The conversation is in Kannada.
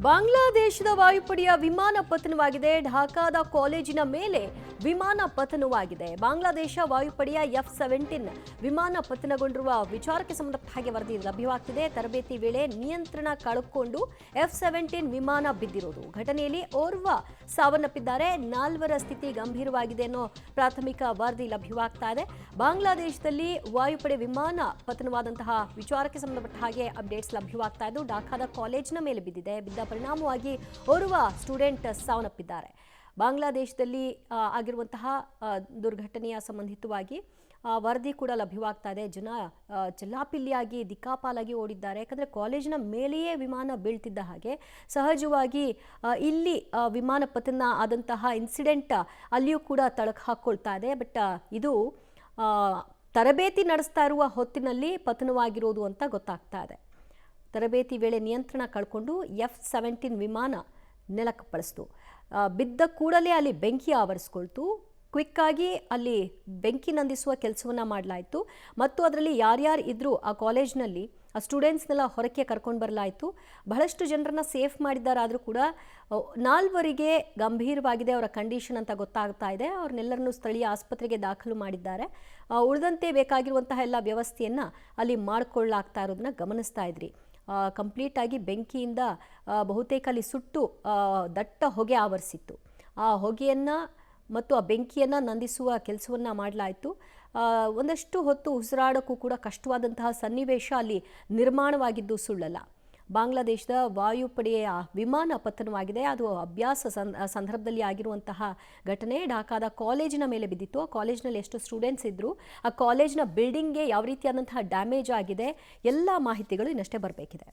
ಬಾಂಗ್ಲಾದೇಶದ ವಾಯುಪಡೆಯ ವಿಮಾನ ಪತನವಾಗಿದೆ. ಢಾಕಾದ ಕಾಲೇಜಿನ ಮೇಲೆ ವಿಮಾನ ಪತನವಾಗಿದೆ. ಬಾಂಗ್ಲಾದೇಶ ವಾಯುಪಡೆಯ F-17 ವಿಮಾನ ಪತನಗೊಂಡಿರುವ ವಿಚಾರಕ್ಕೆ ಸಂಬಂಧಪಟ್ಟ ಹಾಗೆ ವರದಿ ಲಭ್ಯವಾಗ್ತಿದೆ. ತರಬೇತಿ ವೇಳೆ ನಿಯಂತ್ರಣ ಕಳೆದುಕೊಂಡು F-17 ವಿಮಾನ ಬಿದ್ದಿರೋದು. ಘಟನೆಯಲ್ಲಿ ಓರ್ವ ಸಾವನ್ನಪ್ಪಿದ್ದಾರೆ. 4 ಸ್ಥಿತಿ ಗಂಭೀರವಾಗಿದೆ ಅನ್ನೋ ಪ್ರಾಥಮಿಕ ವರದಿ ಲಭ್ಯವಾಗ್ತಾ ಇದೆ. ಬಾಂಗ್ಲಾದೇಶದಲ್ಲಿ ವಾಯುಪಡೆ ವಿಮಾನ ಪತನವಾದಂತಹ ವಿಚಾರಕ್ಕೆ ಸಂಬಂಧಪಟ್ಟ ಹಾಗೆ ಅಪ್ಡೇಟ್ಸ್ ಲಭ್ಯವಾಗ್ತಾ ಇದ್ದು ಢಾಕಾದ ಕಾಲೇಜಿನ ಮೇಲೆ ಬಿದ್ದಿದೆ. ಬಿದ್ದ ಪರಿಣಾಮವಾಗಿ ಓರ್ವ ಸ್ಟೂಡೆಂಟ್ ಸಾವನ್ನಪ್ಪಿದ್ದಾರೆ. ಬಾಂಗ್ಲಾದೇಶದಲ್ಲಿ ಆಗಿರುವಂತಹ ದುರ್ಘಟನೆಯ ಸಂಬಂಧಿತವಾಗಿ ವರದಿ ಕೂಡ ಲಭ್ಯವಾಗ್ತಾ ಇದೆ. ಜನ ಚೆಲ್ಲಾಪಿಲ್ಲಿಯಾಗಿ ದಿಕ್ಕಾಪಾಲಾಗಿ ಓಡಿದ್ದಾರೆ. ಯಾಕಂದರೆ ಕಾಲೇಜಿನ ಮೇಲೆಯೇ ವಿಮಾನ ಬೀಳ್ತಿದ್ದ ಹಾಗೆ ಸಹಜವಾಗಿ ಇಲ್ಲಿ ವಿಮಾನ ಪತನ ಆದಂತಹ ಇನ್ಸಿಡೆಂಟ್ ಅಲ್ಲಿಯೂ ಕೂಡ ತಳಕು ಹಾಕ್ಕೊಳ್ತಾ ಇದೆ. ಬಟ್ ಇದು ತರಬೇತಿ ನಡೆಸ್ತಾ ಇರುವ ಹೊತ್ತಿನಲ್ಲಿ ಪತನವಾಗಿರೋದು ಅಂತ ಗೊತ್ತಾಗ್ತಾ ಇದೆ. ತರಬೇತಿ ವೇಳೆ ನಿಯಂತ್ರಣ ಕಳ್ಕೊಂಡು F-17 ವಿಮಾನ ನೆಲಕ್ಕಪ್ಪಳಿಸ್ತು. ಬಿದ್ದ ಕೂಡಲೇ ಅಲ್ಲಿ ಬೆಂಕಿ ಆವರಿಸ್ಕೊಳ್ತು. ಕ್ವಿಕ್ಕಾಗಿ ಅಲ್ಲಿ ಬೆಂಕಿ ನಂದಿಸುವ ಕೆಲಸವನ್ನು ಮಾಡಲಾಯಿತು ಮತ್ತು ಅದರಲ್ಲಿ ಯಾರ್ಯಾರು ಇದ್ದರೂ ಆ ಕಾಲೇಜ್ನಲ್ಲಿ ಆ ಸ್ಟೂಡೆಂಟ್ಸ್ನೆಲ್ಲ ಹೊರಕ್ಕೆ ಕರ್ಕೊಂಡು ಬರಲಾಯಿತು. ಬಹಳಷ್ಟು ಜನರನ್ನ ಸೇಫ್ ಮಾಡಿದ್ದಾರಾದರೂ ಕೂಡ 4 ಗಂಭೀರವಾಗಿದೆ ಅವರ ಕಂಡೀಷನ್ ಅಂತ ಗೊತ್ತಾಗ್ತಾ ಇದೆ. ಅವ್ರನ್ನೆಲ್ಲರನ್ನೂ ಸ್ಥಳೀಯ ಆಸ್ಪತ್ರೆಗೆ ದಾಖಲು ಮಾಡಿದ್ದಾರೆ. ಉಳಿದಂತೆ ಬೇಕಾಗಿರುವಂತಹ ಎಲ್ಲ ವ್ಯವಸ್ಥೆಯನ್ನು ಅಲ್ಲಿ ಮಾಡಿಕೊಳ್ಳಲಾಗ್ತಾ ಇರೋದನ್ನ ಗಮನಿಸ್ತಾ ಇದ್ರಿ. ಕಂಪ್ಲೀಟ್ ಆಗಿ ಬೆಂಕಿಯಿಂದ ಬಹುತೇಕ ಅಲ್ಲಿ ಸುಟ್ಟು ದಟ್ಟ ಹೊಗೆ ಆವರಿಸಿತ್ತು. ಆ ಹೊಗೆಯನ್ನು ಮತ್ತು ಆ ಬೆಂಕಿಯನ್ನು ನಂದಿಸುವ ಕೆಲಸವನ್ನು ಮಾಡಲಾಯಿತು. ಒಂದಷ್ಟು ಹೊತ್ತು ಉಸಿರಾಡೋಕ್ಕೂ ಕೂಡ ಕಷ್ಟವಾದಂತಹ ಸನ್ನಿವೇಶ ಅಲ್ಲಿ ನಿರ್ಮಾಣವಾಗಿದ್ದು ಸುಳ್ಳಲ್ಲ. ಬಾಂಗ್ಲಾದೇಶದ ವಾಯುಪಡೆಯ ವಿಮಾನ ಪತನವಾಗಿದೆ. ಅದು ಅಭ್ಯಾಸ ಸಂದರ್ಭದಲ್ಲಿ ಆಗಿರುವಂತಹ ಘಟನೆ. ಢಾಕಾದ ಕಾಲೇಜಿನ ಮೇಲೆ ಬಿದ್ದಿತ್ತು. ಆ ಕಾಲೇಜಿನಲ್ಲಿ ಎಷ್ಟು ಸ್ಟೂಡೆಂಟ್ಸ್ ಇದ್ದರು, ಆ ಕಾಲೇಜಿನ ಬಿಲ್ಡಿಂಗ್ಗೆ ಯಾವ ರೀತಿಯಾದಂತಹ ಡ್ಯಾಮೇಜ್ ಆಗಿದೆ, ಎಲ್ಲ ಮಾಹಿತಿಗಳು ಇನ್ನಷ್ಟೇ ಬರಬೇಕಿದೆ.